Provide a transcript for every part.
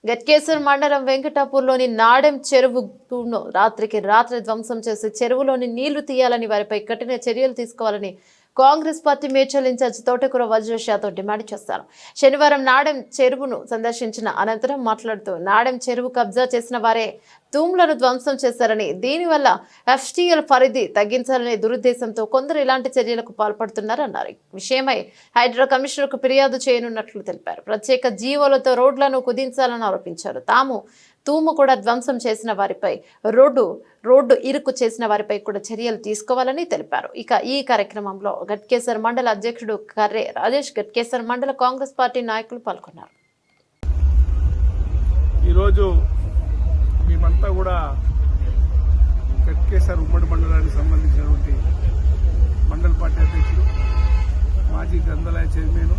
గట్కేసర్ మండలం వెంకటాపూర్లోని నాడెం చెరువును రాత్రికి రాత్రి ధ్వంసం చేసి చెరువులోని నీళ్లు తీయాలని వారిపై కఠిన చర్యలు తీసుకోవాలని కాంగ్రెస్ పార్టీ మేడ్చల్ ఇన్ఛార్జ్ తోటకూర వజ్రేష్ యాదవ్ డిమాండ్ చేశారు. శనివారం నాడెం చెరువును సందర్శించిన అనంతరం మాట్లాడుతూ నాడెం చెరువు కబ్జా చేసిన వారే తూమ్లను ధ్వంసం చేశారని, దీనివల్ల ఎఫ్టీఎల్ పరిధి తగ్గించాలనే దురుద్దేశంతో కొందరు ఇలాంటి చర్యలకు పాల్పడుతున్నారన్నారు. విషయమై హైడ్రా కమిషనర్కు ఫిర్యాదు చేయనున్నట్లు తెలిపారు. ప్రత్యేక జీవోలతో రోడ్లను కుదించాలని ఆరోపించారు. తాము తూము కూడా ధ్వంసం చేసిన వారిపై రోడ్డు ఇరుకు చేసిన వారిపై కూడా చర్యలు తీసుకోవాలని తెలిపారు. ఇక ఈ కార్యక్రమంలో గట్కేసర్ మండల అధ్యక్షుడు కర్రే రాజేష్, గట్కేసర్ మండల కాంగ్రెస్ పార్టీ నాయకులు పాల్గొన్నారు. ఈరోజు మేమంతా కూడా గట్కేసర్ ఉమ్మడి మండలానికి సంబంధించినటువంటి మండల పార్టీ అధ్యక్షుడు, మాజీ గ్రంథాలయ చైర్మన్,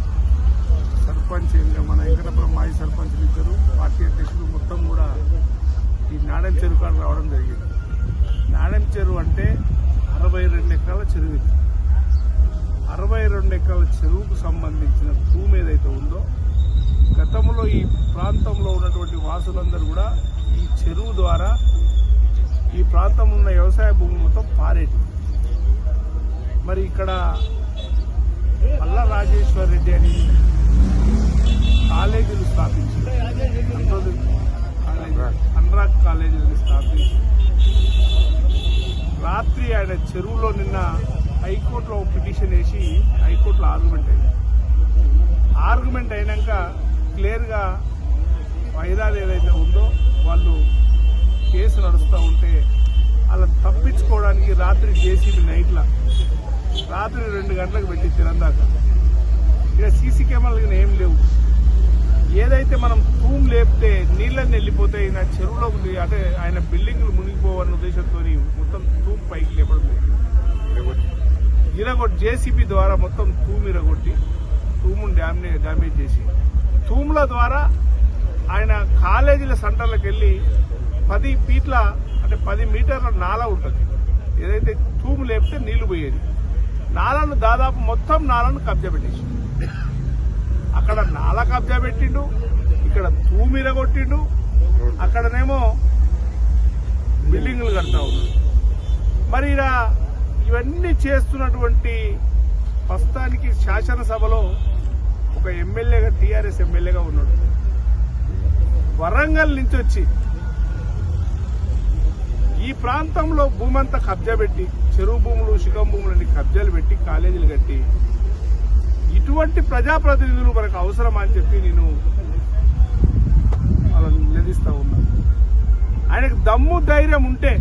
సర్పంచ్, మన వెంకటపురం మాజీ సర్పంచ్ ఇద్దరు, పార్టీ అధ్యక్షులు మొత్తం కూడా ఈ నాడెం చెరువు కాడ రావడం జరిగింది. నాడెం చెరువు అంటే 62 ఎకరాల చెరువు. 62 ఎకరాల చెరువుకు సంబంధించిన భూమి ఏదైతే ఉందో, గతంలో ఈ ప్రాంతంలో ఉన్నటువంటి వాసులందరూ కూడా ఈ చెరువు ద్వారా ఈ ప్రాంతంలో ఉన్న వ్యవసాయ భూమి మొత్తం పారేటి. మరి ఇక్కడ పల్లా రాజేశ్వర్ రెడ్డి అని కాలేజీలు స్థాపించి, అనురాగ్ కాలేజీలను స్థాపించి రాత్రి ఆయన చెరువులో నిన్న హైకోర్టులో పిటిషన్ వేసి హైకోర్టులో ఆర్గ్యుమెంట్ అయినాక క్లియర్గా వైరాలు ఏదైతే ఉందో వాళ్ళు కేసు నడుస్తూ ఉంటే అలా తప్పించుకోవడానికి రాత్రి జేసీబీ రాత్రి 2 గంటలకు పెట్టి తిరందాకా ఇక సీసీ కెమెరాలు ఏం లేవు. ఏదైతే మనం తూము లేపితే నీళ్ళని వెళ్ళిపోతాయి నా చెరువులోకి, అంటే ఆయన బిల్డింగ్లు మునిగిపోవాలన్న ఉద్దేశంతో మొత్తం తూము పైకి లేపడం ఇరగొట్టి జేసీబీ ద్వారా మొత్తం తూము ఇరగొట్టి తూమును డ్యామేజ్ చేసి తూముల ద్వారా ఆయన కాలేజీల సెంటర్లకు వెళ్ళి 10 ఫీట్ల అంటే 10 మీటర్ల నాలా ఉంటుంది. ఏదైతే తూము లేపితే నీళ్లు పోయేది నాలను దాదాపు మొత్తం నాలను కబ్జా పెట్టేసి, అక్కడ నాల కబ్జా పెట్టిండు, ఇక్కడ తూమిర కొట్టిండు, అక్కడనేమో బిల్డింగులు కడతా ఉన్నాడు. మరి ఇలా ఇవన్నీ చేస్తున్నటువంటి ప్రస్తుతానికి శాసనసభలో ఒక ఎమ్మెల్యేగా, టీఆర్ఎస్ ఎమ్మెల్యేగా ఉన్నాడు. వరంగల్ నుంచి వచ్చి ఈ ప్రాంతంలో భూమి అంతా కబ్జా పెట్టి, చెరువు భూములు, శిఖం భూములన్నీ కబ్జాలు పెట్టి కాలేజీలు కట్టి, ఇటువంటి ప్రజాప్రతినిధులు మనకు అవసరమా అని చెప్పి నేను వాళ్ళని నిలదీస్తా ఉన్నా. ఆయనకు దమ్ము ధైర్యం ఉంటే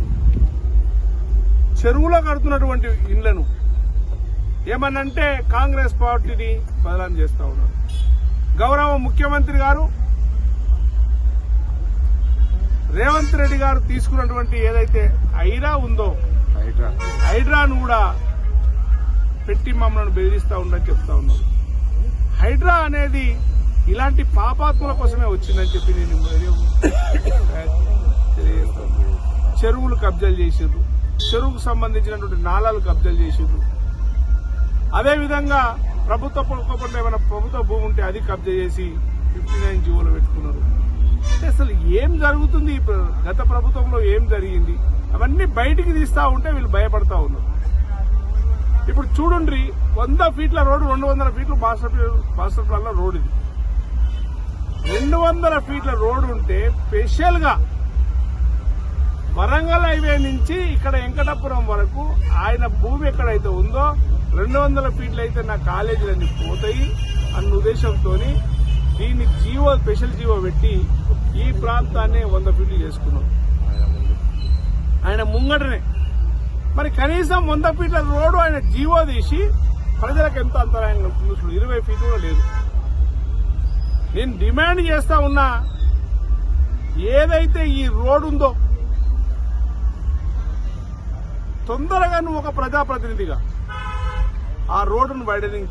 చెరువులో కడుతున్నటువంటి ఇండ్లను ఏమనంటే కాంగ్రెస్ పార్టీని బదనాం చేస్తా ఉన్నారు. గౌరవ ముఖ్యమంత్రి గారు రేవంత్ రెడ్డి గారు తీసుకున్నటువంటి ఏదైతే హైడ్రా ఉందో, హైడ్రాను కూడా పెట్టి మమ్మల్ని బెదిరిస్తా ఉండని చెప్తా ఉన్నారు. హైడ్రా అనేది ఇలాంటి పాపాత్ముల కోసమే వచ్చిందని చెప్పి నేను తెలియజేస్తాను. చెరువులు కబ్జాలు చేసిర్రు, చెరువుకు సంబంధించినటువంటి నాలాలు కబ్జాలు చేసిర్రు. అదేవిధంగా ఏమైనా ప్రభుత్వ భూమి ఉంటే అది కబ్జా చేసి 59 జీవోలు పెట్టుకున్నారు. అసలు ఏం జరుగుతుంది, గత ప్రభుత్వంలో ఏం జరిగింది, అవన్నీ బయటికి తీస్తా ఉంటే వీళ్ళు భయపడతా ఉన్నారు. ఇప్పుడు చూడండి, 100 ఫీట్ల రోడ్డు, 200 ఫీట్లు మాస్టర్ ప్లాన్ రోడ్. ఇది 200 ఫీట్ల రోడ్డు ఉంటే స్పెషల్ గా వరంగల్ హైవే నుంచి ఇక్కడ వెంకటాపురం వరకు ఆయన భూమి ఎక్కడైతే ఉందో 200 ఫీట్లు అయితే నా కాలేజీలన్నీ పోతాయి అన్న ఉద్దేశంతో దీన్ని స్పెషల్ జీవో పెట్టి ఈ ప్రాంతాన్ని 100 ఫీట్లు చేసుకున్నాం ఆయన ముంగటనే. మరి కనీసం 100 ఫీట్ల రోడ్డు ఆయన జీవో తీసి ప్రజలకు ఎంత అంతరాయంగా 20 ఫీట్లు కూడా లేదు. నేను డిమాండ్ చేస్తా ఉన్నా, ఏదైతే ఈ రోడ్డు ఉందో తొందరగా నువ్వు ఒక ప్రజాప్రతినిధిగా ఆ రోడ్డును వైడనింగ్